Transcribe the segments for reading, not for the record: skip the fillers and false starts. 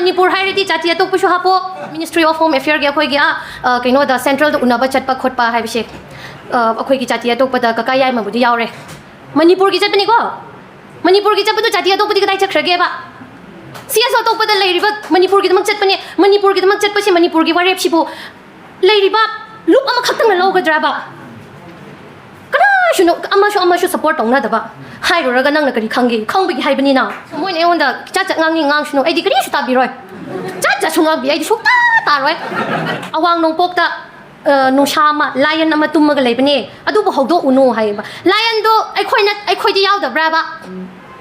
Manipur Haiti Chatia to Pushapo, Ministry of Home Affairs Gakogia, Kino, the Central Unaba Chatpa Kotpa Habishi, Akoki Chatia to Pata Kakaya Mabudi Yaure. Manipur Gizapanigo. Manipur Gizapu Chatia to Putika Krageva. CSO to Pata Lady, but Manipur Gizamatapani, Manipur Gizamatapasi, Manipur Givarep Shipo, Lady Bab, look on a Katan Loga Draba. Amashu support on Nadaba. Hi, Ragananga Kangi, Kongi Hibanina. When I want the Chatanging National Education Tabiroi. Chatchungabi, I shoot that, Awang no Pokta, no Shama, Lion Namatuma Labane, Adubo Hodo Uno Haiba. Lion do, I quite the out of Brava.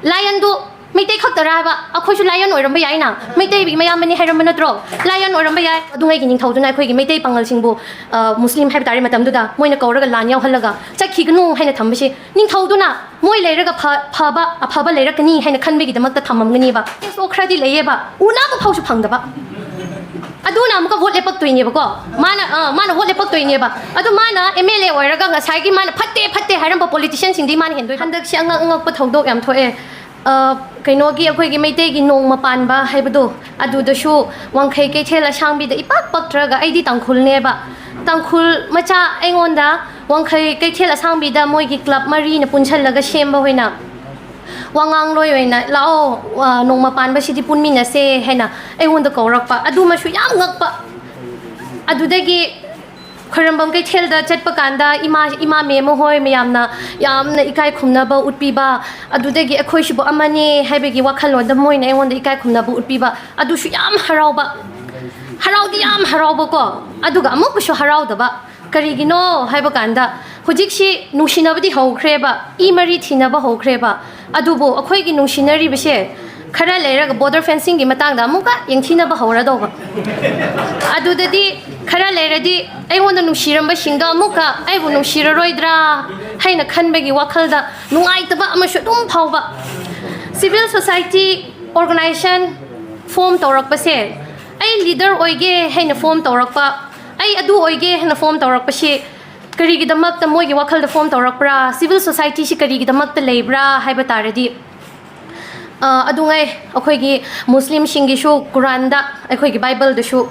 Lion do. Meitei khak taraba akhoi su lion oiram bai na Meitei bi mayam mani hairam manatro lion oiram bai adungai gi Ningthouna akhoi gi Meitei Pangal singbu Muslim haib tari matam duda moina kauraga lan Yaohallaga Chatkhinu haina Thambase Ningthouna moi leiraga phaba aphaba leirakani haina khanbe gi damakta thamamgani ba so khradi leieba una ba phausu phangdaba aduna amka vote lepak toine ba ko mana vote lepak toine ba adu mana MLA oiraga ngasai gi mana phatte hairam ba politician singdi man hendoi handak si angak pa thodok yam thoe Kainogi akhoi Meitei gi nong mapanba haibadu adudashu wangkhai keithela sangbi da ipak paktraga aidi tangkhul neba tangkhul macha aingonda wangkhai keithela sangbi da moi gi club mari na punchalaga semba hoina wangang loi hoina lao nong mapanba sidi punmina se haina aingonda kaurakpa aduma shu yam ngakpa adudagi Karambam Kaitel da Chatpakanda, Ima Memo Hoi Mayamna, Yamna Ikai Kumnaba Utbiba, Adudegi Akoshibo Amani, Habegi Wakalo, the Moine, I want the Ikai Kumnaba Utbiba, Adushu Yam Harauba Haraudi Yam Haraubako, Aduga Mokusho Haraudaba, Karigino, Habakanda, Hujikshi, Nushinabdi Ho Kreba, Imari Tinaba Ho Kreba, Adubo, Akoigi Nushinari Bishe. Khara leiraga border fencing gi matangda amuka yengthina ba hawradova adudadi khara leiradi aingona nusiramba singda amuka aibu nusiraroidra haina khanbegi wakhalda nungaitaba amashu dum phawba civil society organization form tawrakpase ai leader oige haina form tawrakpa ai adu oige haina form tawrakpase karigi damakta moigi wakhalda form tawrakpra civil society si karigi damakta leibra haiba taradi adungai akhoi Muslim shingishu Quran da akhoi Bible da shu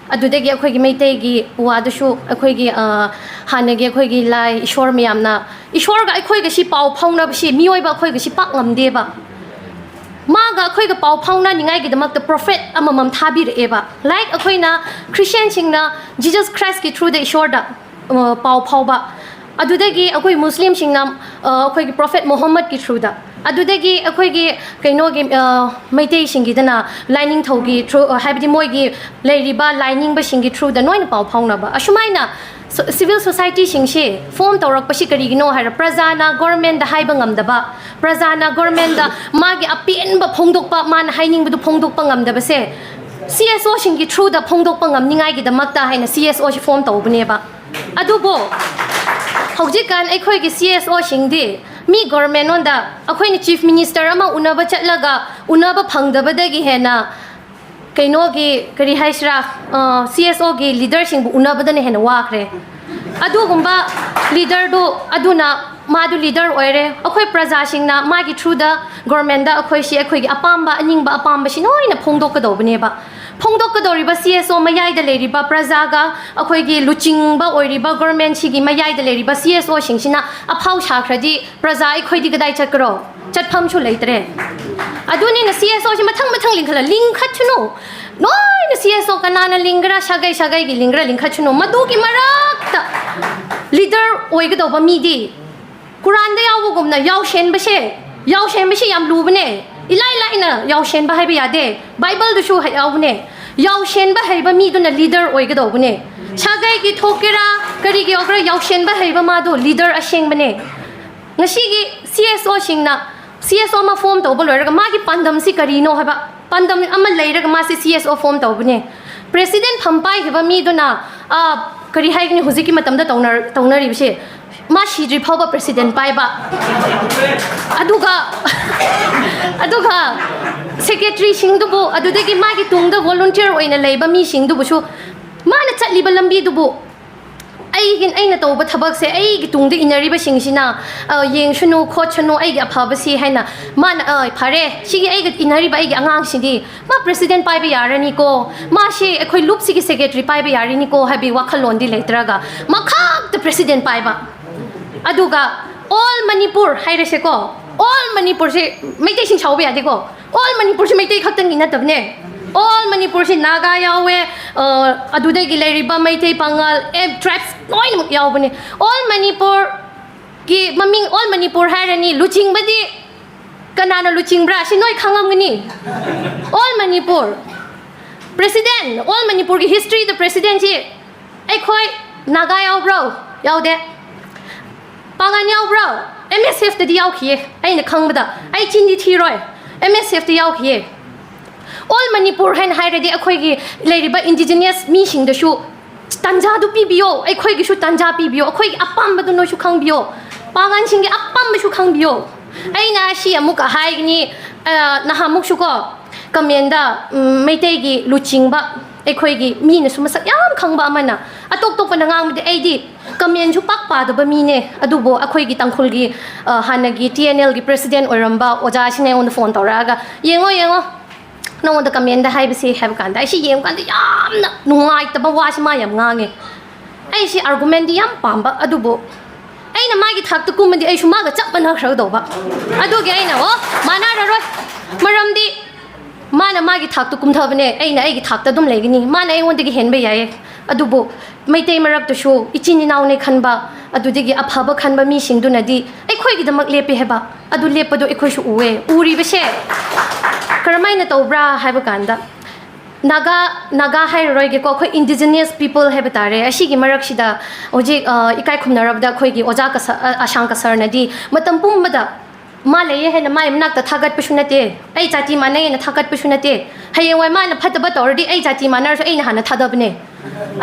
adudegi akhoi Meitei gi wa da shu akhoi hanagi akhoi lai ishwar miyamna ishwar ga akhoi si pau phauna si mioi ba akhoi si pak ngamde ba ma ga akhoi ga pau phauna ningai gi damak the prophet amamam thabir eba like akhoi na Christian singna Jesus Christ ki through the ishwar da pau phau ba adudegi akhoi Muslim singna akhoi prophet Muhammad ki through da adudagi akhoi kainogi Meitei singidana lining thogi through habdi moigi leiriba lining ba singi through the noina pau phauna ba ashumaina civil society singshi form tawrak pasi karigino hara prajana government da haiba ngamdaba prajana government da magi apin ba phongdok pa man haining bu phongdok pa ngamdaba se CSO singi through the phongdok pa ngamningai gi damakta haina CSO si form tawbne ba adubo haujikan akhoi gi CSO singdi mi government onda akhoi ni chief minister ama unaba chatlaga unaba phangdabadagi hena kainogi kari haisra CSO gi leader sing bu unabadane hena wakhre adugumba leader do aduna madu leader oire akhoi praja singna magi through the government da akhoi si akhoi gi apamba aningba apamba sinoina phongdok ka dobne ba phongdok ka doriba CSO mayai da leriba praja ga akhoi gi luchingba oiriba government sigi mayai da leriba CSO singsina aphau shakhradi praja akhoi di gadai chakro chatpham chu leitre aduni na CSO si mathang lingkhala lingkhachuno noi na CSO kanana lingra shagai gi lingra lingkhachuno madu gi marakta leader oiga doba midi Quran da yawugumna yawshen bashe yam lubne ilai na yawshen ba haiba yade Bible du shu yawne yawshen ba haiba mi du na leader oiga dobne shagai gi thokera kari gi ogra yawshen ba haiba ma do leader asheng bane ngasi gi CSO singna CSO ma form to bol raga ma gi pandam si kari no haba pandam ama leiraga ma si CSO form to bane president phampai heba mi du na kari haigni huziki matam da tongnar bise ma shidri phaba president paiba aduga secretary singdubu adudagi magi tungda volunteer oina leiba mi singdubu shu mana chatliba lambi dubu ꯑꯩꯅ ꯇꯧꯕ ꯊꯕꯛꯁꯦ ꯑꯩꯒꯤ ꯇꯨꯡꯗ ꯏꯟꯅꯔꯤꯕꯁꯤꯡꯁꯤꯅ ꯌꯦꯡꯁꯅꯨ ꯈꯣꯠꯁꯅꯨ ꯑꯩꯒꯤ ꯑꯐꯕꯁꯤ ꯍꯥꯏꯅ ꯃꯥꯅ ꯐꯔꯦ ꯁꯤꯒꯤ ꯑꯩꯒ ꯏꯟꯅꯔꯤꯕ ꯑꯩꯒꯤ ꯑꯉꯥꯡꯁꯤꯡꯗꯤ ꯃꯥ ꯄ꯭ꯔꯦꯁꯤꯗꯦꯟ ꯄꯥꯏꯕ ꯌꯥꯔꯅꯤꯀꯣ ꯃꯥꯁꯤ ꯑꯩꯈꯣꯏ ꯂꯨꯞꯁꯤꯒꯤ ꯁꯦꯀ꯭ꯔꯦꯇꯔꯤ ꯄꯥꯏꯕ ꯌꯥꯔꯅꯤꯀꯣ ꯍꯥꯏꯕꯒꯤ ꯋꯥꯈꯜꯂꯣꯟꯗꯤ ꯂꯩꯇ꯭ꯔꯒ ꯃꯈꯥꯛꯇ ꯄ꯭ꯔꯦꯁꯤꯗꯦꯟ ꯄꯥꯏꯕ ꯑꯗꯨꯒ ꯑꯣꯜ ꯃꯅꯤꯄꯨꯔ ꯍꯥꯏꯔꯁꯦꯀꯣ ꯑꯣꯜ ꯃꯅꯤꯄꯨꯔꯁꯤ ꯃꯩꯇꯩꯁꯤꯡ ꯁꯥꯎꯕ ꯌꯥꯗꯦꯀꯣ ꯑꯣꯜ ꯃꯅꯤꯄꯨꯔꯁꯤ Meitei ꯈꯛꯇꯪꯒꯤ ꯅꯠꯇꯕꯅꯦ all Manipur si Naga yawe adudagi leiriba Meitei Pangal tribes loinamuk yawbane all Manipur ki maming all Manipur hairani luching badi kanana luching bra si noi khangamgani all Manipur president all Manipur ki history the president si aikhoi Naga yawbro yawde Pangan yawbro MSF da yawkhiye aina khangbada ai chinji thiroi MSF da yawkhiye all Manipur hain hairadi akhoi leiriba indigenous mi sing da shu tanja du pibio akhoi gi shu tanja pibio akhoi apam badu no shu khangbiyo pangan sing gi apam shu khangbiyo aina shi amuka haigni nahamuk shu ko kamenda Meitei gi luchingba akhoi gi mi na su masak yam khangba amana atok tok na ngang ai di kamen shu pak pa da ba mi ne adubo akhoi gi tangkhul gi hanagi TNL gi president oiramba oja sine on the phone toraga yengo no the kamenda haibasi have kanda ai si yem kanda yamna nungai taba wasima yam ngange ai si argument yam pamba adubo aina magi thak tu kumadi ai suma ga chapana khra do ba aduge aina o mana roi maramdi mana magi thak tu kumthabane aina ai gi thak ta dum legini mana ai wondagi henba yaye adubo Meitei marak tu shu ichini naw ne khanba adudigi aphaba khanba mi singdunadi ai khoi gi damak lepe heba adu lepado ai khoi shu uwe uri bese Karamaina tobra haiba kanda Naga hai roige ko khoi indigenous people haiba tare ashi gi marak sida oje ikai khumnarabda khoi gi oja ka ashang ka sar nadi matam pumbada ma leye he na mai mnak ta thagat pushunate ai chati manai na thagat pushunate hayeng wai ma na phataba tordi ai chati manar so ai na hana thadabne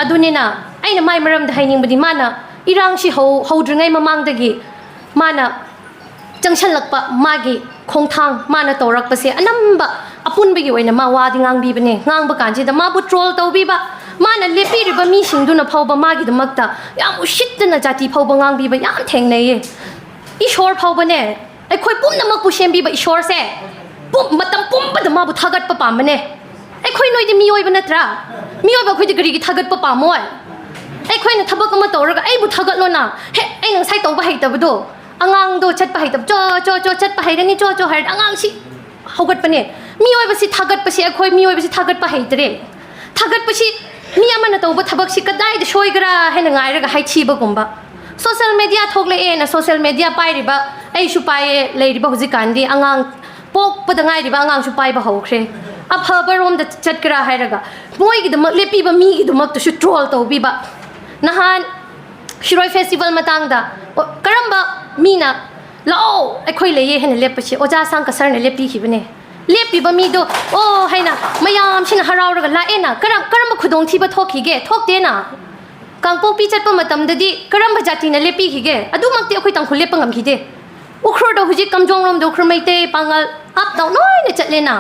aduni na ai na mai maram da haining budi mana irang si hodringai mamang dagi mana Junction lakpa magi khongthang mana torak pase anamba apun bagi oina ma wadi ngang bi bane ngang ba kanji da ma bu troll tau bi ba mana lepi riba mi singduna phawba magi da makta yam ushitna jati phawba ngang bi ba yam thengnei ishor phawba ne ai khoi pumna mak pu sem bi ba ishor se pum matam pum ba da ma bu thagat pa pam ne ai khoi noi de mi oi ba natra mi oi ba khoi de gari gi thagat pa pam moi ai khoi na thabak ma toraga ai bu thagat lo na he ai nang sai tau ba hei tabdo angang do chat pa hai tab cho chat pa hai rani cho hai angang si hogat pane mi oi basi thagat pasi akhoi mi oi basi thagat pa hai tre thagat pasi mi amana to ba thabak si kadai de shoi gra he na ngai ra hai chi ba gumba social media thogle e na social media pai riba ai shu pai le riba huji kandi angang pok pa da ngai riba angang shu pai ba hokre apha rom da chat gra hai raga moi gi da lepi ba mi gi da mak to shu troll to bi ba nahan Shiroi festival matang da karamba mina lao akhoi leye hena lepachi oja sang ka sarna lepi khibane lepi ba mi do o haina mayam shin harau raga la ena karamba khudong thiba thokhige thokte na kangpo pi chat pa matam dadi karamba jati na lepi khige adu makte akhoi tang khule pangam khide ukhro do huji kamjong rom do khro Meitei Pangal up down noi na chatle na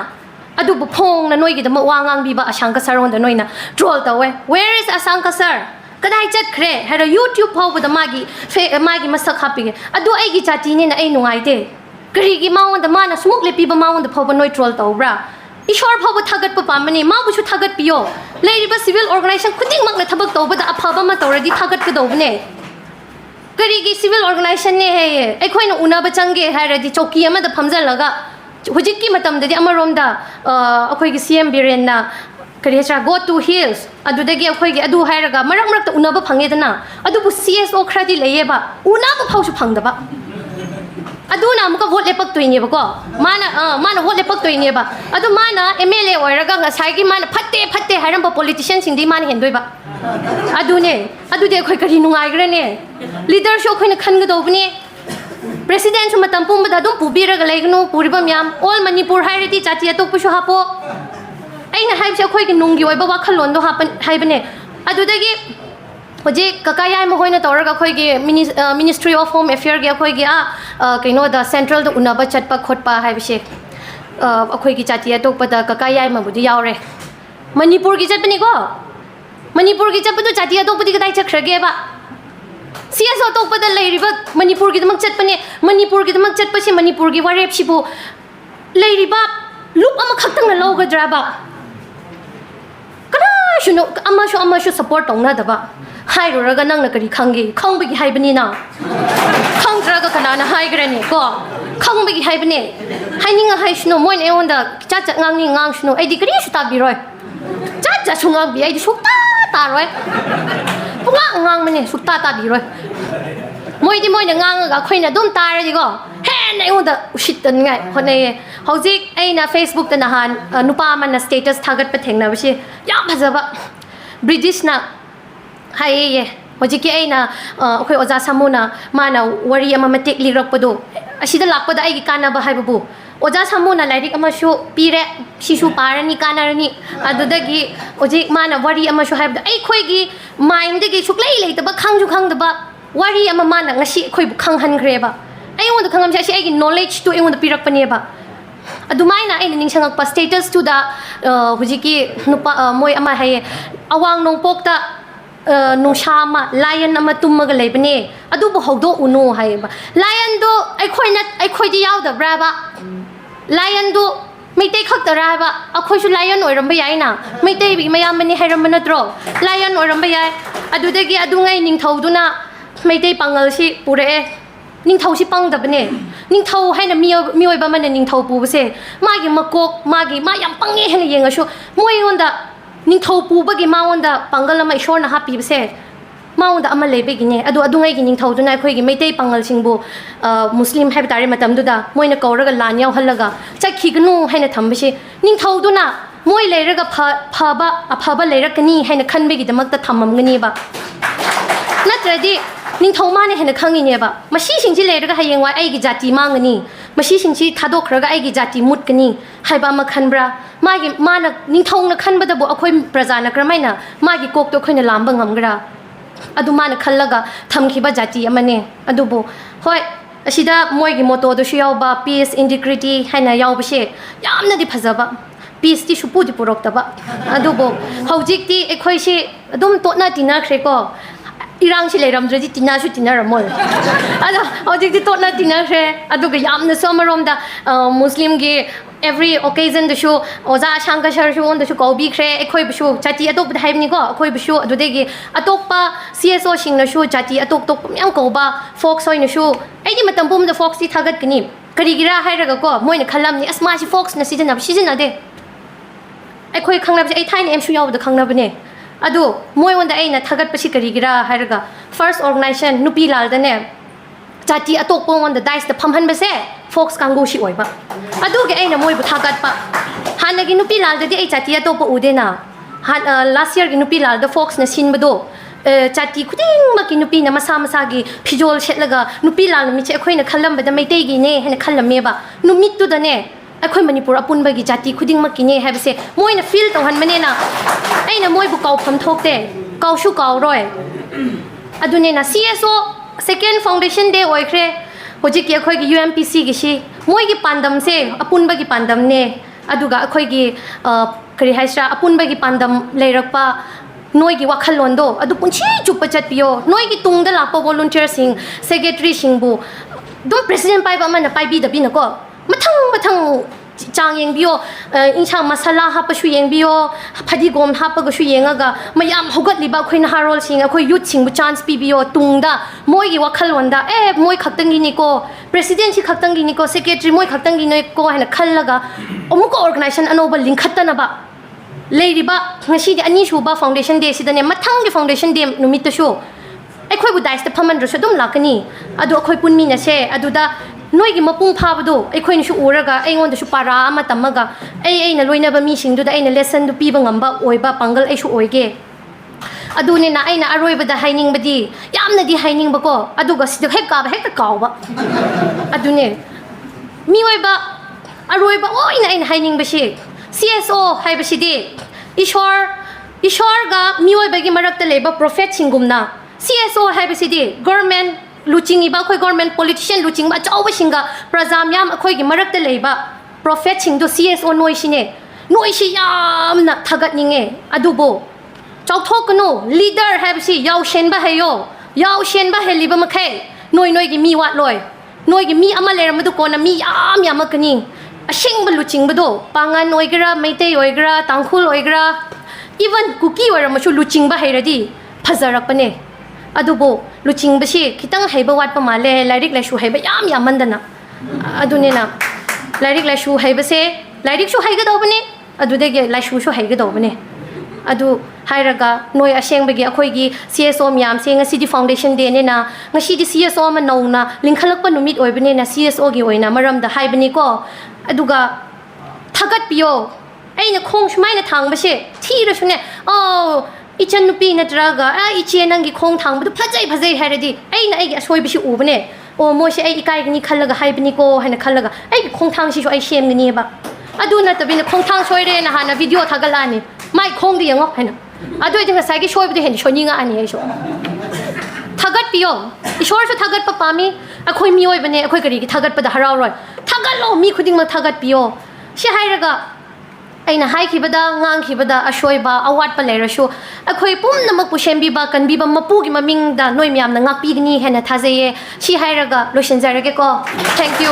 adu bu phong na noi gi da ma wangang bi ba asang ka saron da noi na troll tawe where is asang ka sar kadai chat khre hero YouTube phau da magi masak happy adu ai gi chati ne na ai nungai te kari gi maung da mana smuk le pi ba maung da phau ba noi troll taw bra ishor phau ba thagat pa pamani ma bu chu thagat piyo leiri ba civil organization khuting mak na thabak taw ba da aphaba ma tawradi thagat ka dawne kari gi civil organization ne he ai khoi na una ba change hairadi choki ama da phamjal laga hujik ki matam da di amarom da akhoi gi CM Biren na Kariya go to hills adudagi akhoi gi adu hairaga marak marak ta unaba phangedana adubu CSO khradi leyeba unaba phausu phangdaba aduna amuka vote lepak toine ba ko mana vote lepak toine ba adu mana MLA oiraga ngasai gi mana phatte hairam ba politician singdi mana hendoi ba adune adude akhoi kari nungai grane leader sho khoi na khan ga dobni president su matam pum ba dum pubiraga leigno puriba myam all Manipur hairati chati atok pu shu hapo aina haibse khoi gi nunggi oi ba wakhalon do hapan haibane adudagi hoje kakayai mo hoina toraga khoi gi Ministry of Home Affairs gi khoi gi kaino da central da unaba chatpa khotpa haibse akhoi gi chati atokpa da kakayai ma budi yaure Manipur gi chatpani ko Manipur gi chapadu chati atokpa di kadai chakhrage ba CSO tokpada leiriba Manipur gi damak chatpane Manipur gi damak chatpasi Manipur gi warep sibu leiriba loop ama khaktang na logadra ba kana shuno ama shu support tongna daba hairuraga nang na kari khangi khangbagi haibani na khangdraga kana na haigrani ko khangbagi haibani haininga haishno moin eonda chat ngangi ngang shno ai dikri shu tabiroi chat sungang bi ai sukta taroi punga ngang mane sukta tabiroi moidi moina ngang ga khoina dum taradi go hen eonda ushittan ngai hone hojik aina Facebook ta nahan nupa man status thagat pa thengna basi yam bhajaba British na haye hojiki aina akhoi oja samuna mana wari ama matik lirakpado asida lakpada ai gi kana ba haibabu oja samuna lairik ama shu pire shishu parani kanarani adudagi hojik mana wari ama shu haibda ai khoi gi mind gi suklai leitaba khangju khangdaba wari ama mana ngasi khoi bu khanghangreba ai wonda khangam sai ai gi knowledge to ai wonda pirakpani ba adumaina ai ningsangak pa status to da hojiki nupa moi ama haye awang nongpokta nungshama lion ama tummaga leibane adubu hogdo uno haiba lion do ai khoi di yaw da braba lion do Meitei khakta raba akhoi shu lion oiramba yaina Meitei bi mayam mani hairam natro lion oiramba yai adudagi adungai ningthouduna Meitei Pangal si pure Ningthou si pangdabane Ningthou haina miyoiba man Ningthou pubase magi makok magi ma yam pange hena yengashu moi onda Ningthou pubagi ma onda Pangal ama ishor na happy base ma onda ama lebegine adu adungai gi Ningthou duna khoi gi Meitei Pangal singbu Muslim haibitare matam duda moina kauraga lan Yaohallaga Chatkhinu haina thambase Ningthou duna moi leiraga phaba leirakani haina khanbegi damakta thammamgani ba natradi Ningthou mane hena khangine ba mashi singji leiraga hayengwa ai gi jati mangani mashi singji thadokraga ai gi jati mutkani haiba ma khanbra magi mana Ningthou na khanbada bo akhoi prajana kramaina magi kokto khoina lamba ngamgra adu mana khallaga thamkhiba jati amane adubo hoi asida moi gi moto do shiyawba peace integrity haina yawbase yamna di phajaba peace ti shupu di puroktaba adubo hojik ti ekhoi se adum totna tina khre ko Irang si Leiramgani tina shu tina ramol. Ada hojik ti totna tina khre aduga yamna somarom da Muslim gi every occasion the show oza shankashar shu on the show ko bi khre ekhoi bu shu chati atop da haibni ko ekhoi bu shu adudegi atoppa CSO singna shu chati atop tok myam ko ba folk soina shu aidi matam bum da folk si thagat kani karigira hairaga ko moina khalamni asma si folk na sijana de ekhoi khangnab si ai thain em shu yaw da khangnab ne adu moi wonda aina thagat pasi karigira hairaga first organization nupi lal da ne chati atoppo wonda dice da phamhan base folks kango shi oiba adu ge aina moi bu thagat pa hanagi nupi lal da di ai chati atoppo udena last year gi nupi lal da folks na sin bado chati kuding maki nupi na masa gi phijol shetlaga nupi lal mi che khoi na khallam ba da Meitei gi ne hena khallamme ba numit tu da ne akhoi Manipur apunba gi jati khuding maki ne habse moi na feel tong han mane na aina moi bu kau pham thokte kau shu kau roi adune na CSO second foundation day oikre hojik ki akhoi gi UMPC gi shi moi gi pandam se apunba gi pandam ne aduga akhoi gi kari haisra apunba gi pandam leirakpa noi gi wakhal londo adu punchi chupa chatpio noi gi tungda lakpa volunteer sing secretary sing bu dum president pai ba man pai bi da bi na ko mathang chang yeng bio inchang masala hapa shu yeng bio phadi gom hapa ga shu yengaga mayam hogat liba khoina harol sing akhoi youth sing bu chance pi bio tungda moi gi wakhal wanda moi khaktangi ni ko president si khaktangi ni ko secretary moi khaktangi ni ko hana khallaga amuka organization anoba link khatana ba leiriba ngasi di ani shuba foundation day sidane mathang gi foundation day numit ta shu akhoi bu dice ta phaman ro dum lakani adu akhoi punmi na se aduda noi gi mapung phabado akhoi ni shu uraga aingon da shu para ama tamaga ai na loina ba mi sing du da ai na lesson du pi ba ngamba oiba Pangal ai shu oige adune na ai na aroiba da haining badi yamna di haining ba ko aduga sida hek ka ba hek ta kaw ba adune mi oiba aroiba oi na ai na haining ba shi CSO hai ba shi di ishor ga mi oiba gi marak ta leba prophet singumna CSO hai ba shi di government luching iba khoi government politician luching ba chawba singa prajam yam khoi gi marak ta leiba prophet sing do CSO noi shine noi shi yam na thagat ninge adubo chawthok no leader have si yaw shen ba hayo ยาวเชียนบ้าเฮลิบมาแค่หน่วยกี่มีวัดลอยหน่วยกี่มีอามาเลรมาตุกอนะมียามกันนี่เชิงบรรลุจริงบ่ดูปังงานหน่วยกระไม่เตยหน่วยกระตังคุลหน่วยกระอีวันคุกกี้ว่าเรามาชูลุจริงบ้าเฮรดีพัฒรักปะเนี่ยอะดูโบลุจริงบ้าชีคิดตั้งให้บ่วัดประมาณเลยไลริกไลชูให้บ่ยามมันดันนะอะดูเนี่ยนะไลริกไลชูให้บ่เซ่ไลริกชูให้ก็ดูปะเนี่ยอะดูเด็กไลชูให้ก็ดูปะเนี่ยอะดูให้ระกะหน่วยเชิงไปกี่คุยกี่ CSO มีามเสียงสิดี Foundation เดเนี่ยนะงั้นสิดี CSO มันนองนะลิงขลักปนุมิดโอยปะเนี่ยนะ CSO กี่โอยนะมารัมดาให้ปะเนี่ยก็อะดูกะทักกัดปิโอไอ้เนี่ยคงช่วยนะทางไม่ใช่ที่เราชเนี่ยอ๋ออีฉันนุปีนะตรากะอีเชียนังกี่คงทางมันพัดใจให้ระดีไอ้นะไอ้กี่ช่วยไปชิอูปะเนี่ยโอ้โมใช่ไอ้อีกายกันนี่ขลักให้ปะเนี่ยก็ให้นะขลักไอ้คงทางชิช่วยไอ้เชมกันนี่บะอะดูนะแต่เป็นคงทางช่วยเรนะฮะนะวิดีโอทักกันลานี่ไม่คงดียังงอให้นะอะดูจังก็ใส่กี่ช่วยไปดูเห็นช่วยยิ่งอ่ะอันนี้ไอ้ช่วยทักกัดปิโออีช่วยช่วยทักกัดปะปามีอะคุยมีโอยปะเนี่ยคุยกันดีทักกัดปะดาฮาราวรอยทักกัดโลมีคุยดิ้งมาทักกัดปิโอใช่ให้ระกะไอ้นะให้ขีบดางางขีบดาช่วยบาอาวัดไปเลยระชัวอะคุยปุ่มน้ำมันผู้เชมบีบากันบีบามาปูกิมามิงดาหน่วยมีอำนาจงักปีกนี่เห็นนะท่าเสียชี้ให้ระกะลุชินใจระกะก็ thank you